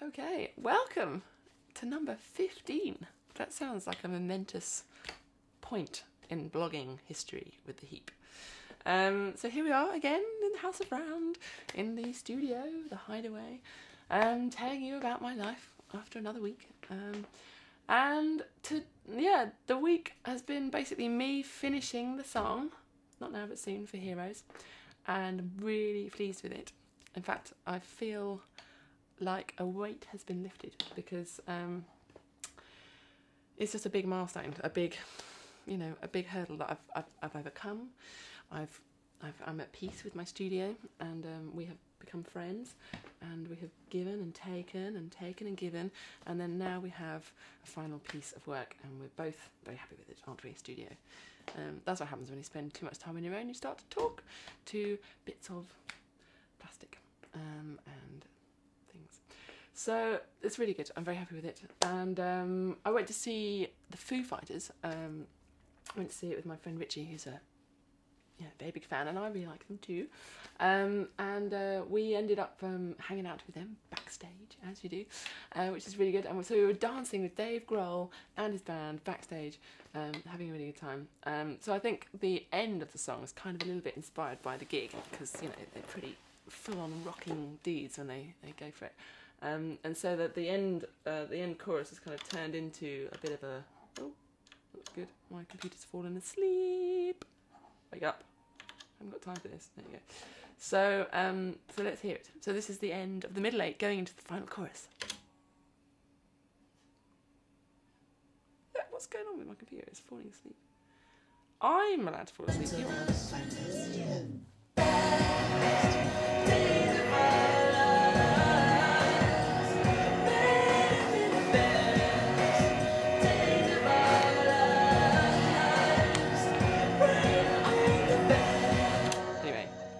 Okay, welcome to number 15. That sounds like a momentous point in blogging history with the Heap. So here we are again in the House of Round, in the studio, the hideaway, telling you about my life after another week. The week has been basically me finishing the song, Not Now But Soon, for Heroes, and I'm really pleased with it. In fact, I feel like a weight has been lifted because it's just a big milestone, a big hurdle that I've overcome. I'm at peace with my studio, and we have become friends, and we have given and taken and taken and given, and then now we have a final piece of work, and we're both very happy with it, aren't we, studio? That's what happens when you spend too much time on your own. You start to talk to bits of plastic and things. So it's really good. I'm very happy with it. And I went to see the Foo Fighters. I went to see it with my friend Richie, who's a very big fan, and I really like them too. We ended up hanging out with them backstage, as you do, which is really good. And so we were dancing with Dave Grohl and his band backstage, having a really good time. So I think the end of the song is kind of a little bit inspired by the gig, because they're pretty full-on rocking dudes when they go for it. And so that the end chorus has kind of turned into a bit of a, oh, that's good, my computer's fallen asleep. Wake up. I haven't got time for this. There you go. So, so let's hear it. So this is the end of the middle eight going into the final chorus. Yeah, what's going on with my computer? It's falling asleep. I'm allowed to fall asleep. You're not.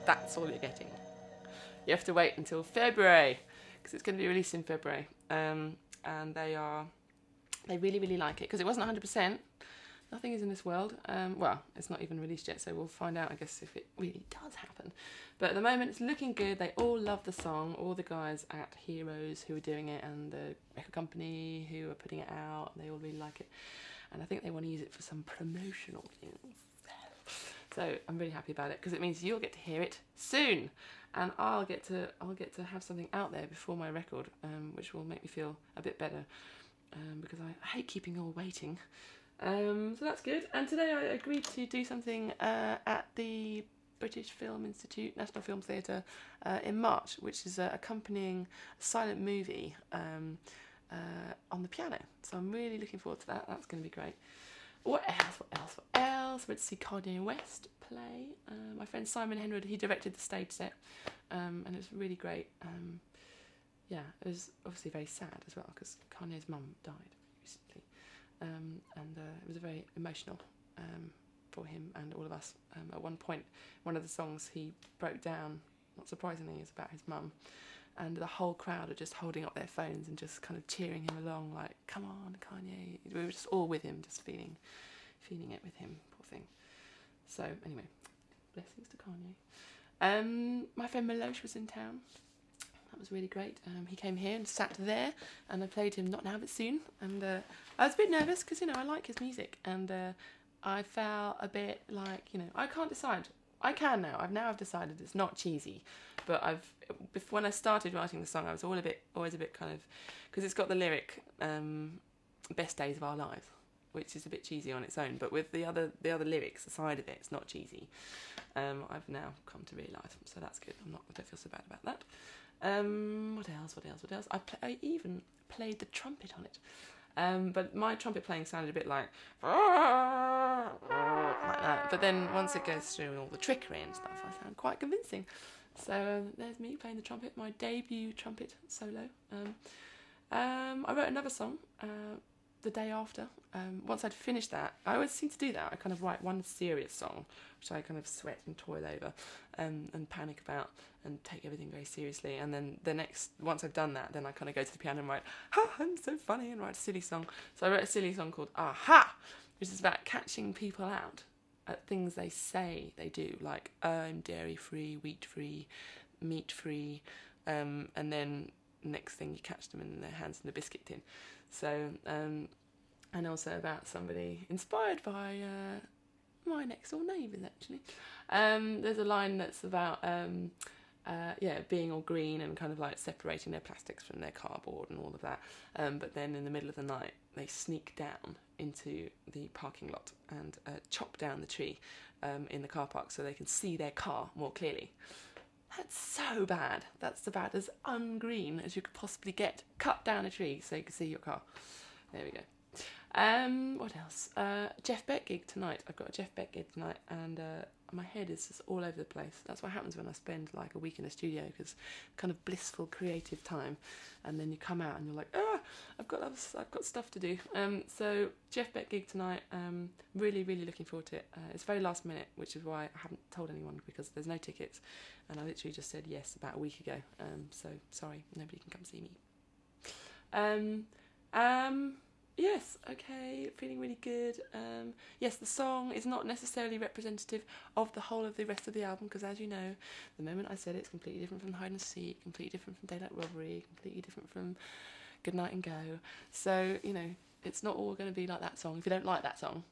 That's all you're getting. You have to wait until February, because it's going to be released in February, and they really like it, because it wasn't 100%. Nothing is in this world. Well, it's not even released yet, so we'll find out, I guess, if it really does happen. But at the moment, it's looking good. They all love the song. All the guys at Heroes who are doing it, and the record company who are putting it out, they all really like it, and I think they want to use it for some promotional things. So I'm really happy about it, because it means you'll get to hear it soon, and I'll get to have something out there before my record, which will make me feel a bit better, because I hate keeping you all waiting. So that's good. And today I agreed to do something at the British Film Institute, National Film Theatre, in March, which is accompanying a silent movie on the piano. So I'm really looking forward to that. That's going to be great. What else? I went to see Kanye West play. My friend Simon Henwood, he directed the stage set, and it was really great. It was obviously very sad as well, because Kanye's mum died recently, and it was very emotional for him and all of us. At one point, one of the songs, he broke down, not surprisingly, is about his mum, and the whole crowd are just holding up their phones and just kind of cheering him along, like, come on, Kanye. We were just all with him, just feeling it with him, poor thing. So anyway, blessings to Kanye. My friend Milosh was in town. That was really great. He came here and sat there, and I played him Not Now But Soon, and I was a bit nervous, because I like his music, and I felt a bit like, I can't decide. I can now. I've decided it's not cheesy, but when I started writing the song, I was always a bit kind of, because it's got the lyric "Best Days of Our Lives," which is a bit cheesy on its own, but with the other lyrics aside of it, it's not cheesy. I've now come to realise, so that's good. I don't feel so bad about that. What else? I even played the trumpet on it. But my trumpet playing sounded a bit like that. But then once it goes through all the trickery and stuff, I sound quite convincing. So there's me playing the trumpet, my debut trumpet solo. I wrote another song the day after. Once I'd finished that, I always seem to do that. I kind of write one serious song, which I kind of sweat and toil over, and panic about, and take everything very seriously. And then once I've done that, then I kind of go to the piano and write, I'm so funny, and write a silly song. So I wrote a silly song called Aha, which is about catching people out at things they say they do, like I'm dairy-free, wheat-free, meat-free, and then next thing you catch them in their hands in a biscuit tin. So, and also about somebody inspired by my next door neighbours, actually. There's a line that's about being all green and kind of like separating their plastics from their cardboard and all of that. But then in the middle of the night, they sneak down into the parking lot and chop down the tree in the car park so they can see their car more clearly. That's so bad. That's about as ungreen as you could possibly get. Cut down a tree so you can see your car. There we go. What else? Jeff Beck gig tonight. I've got a Jeff Beck gig tonight, and my head is just all over the place. That's what happens when I spend like a week in a studio, because kind of blissful creative time, and then you come out and you're like, I've got stuff to do. So Jeff Beck gig tonight. Really looking forward to it. It's very last minute, which is why I haven't told anyone, because there's no tickets, and I literally just said yes about a week ago. So sorry, nobody can come see me. Yes, okay, feeling really good. Yes, the song is not necessarily representative of the whole of the rest of the album, because as you know, the moment I said it's completely different from Hide and Seek, completely different from Daylight Robbery, completely different from Good Night and Go. So, you know, it's not all going to be like that song. If you don't like that song,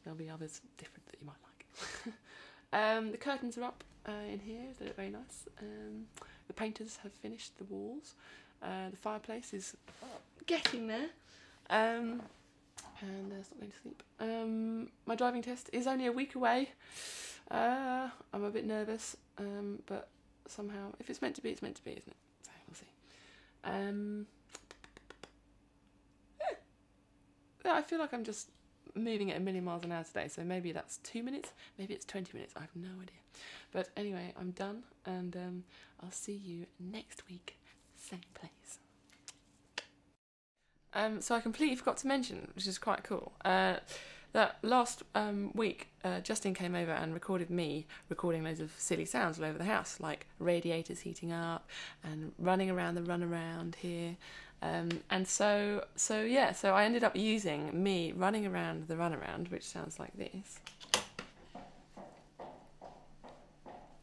there'll be others different that you might like. The curtains are up in here, they look very nice. The painters have finished the walls. The fireplace is getting there. And it's not going to sleep. My driving test is only a week away. I'm a bit nervous, but somehow, if it's meant to be, it's meant to be, isn't it? So we'll see. Yeah, I feel like I'm just moving at 1,000,000 miles an hour today, so maybe that's 2 minutes, maybe it's 20 minutes, I have no idea. But anyway, I'm done, and I'll see you next week, same place. So I completely forgot to mention, which is quite cool, that last week Justin came over and recorded me recording loads of silly sounds all over the house, like radiators heating up and running around the runaround here. And so I ended up using me running around the runaround, which sounds like this,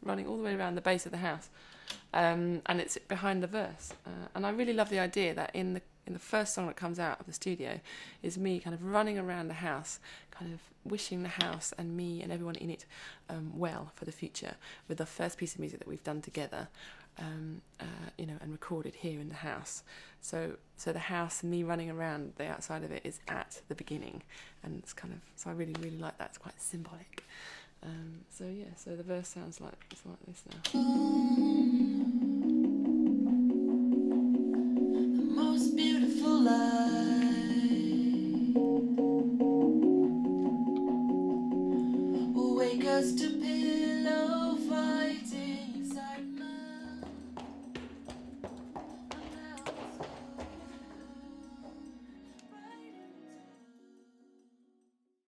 running all the way around the base of the house, and it's behind the verse. And I really love the idea that in the first song that comes out of the studio is me kind of running around the house, kind of wishing the house and me and everyone in it well for the future, with the first piece of music that we've done together, you know, and recorded here in the house. So the house and me running around the outside of it is at the beginning, and it's kind of, so I really like that. It's quite symbolic. So yeah, so the verse sounds like it's like this now. Most beautiful light, wake us to pillow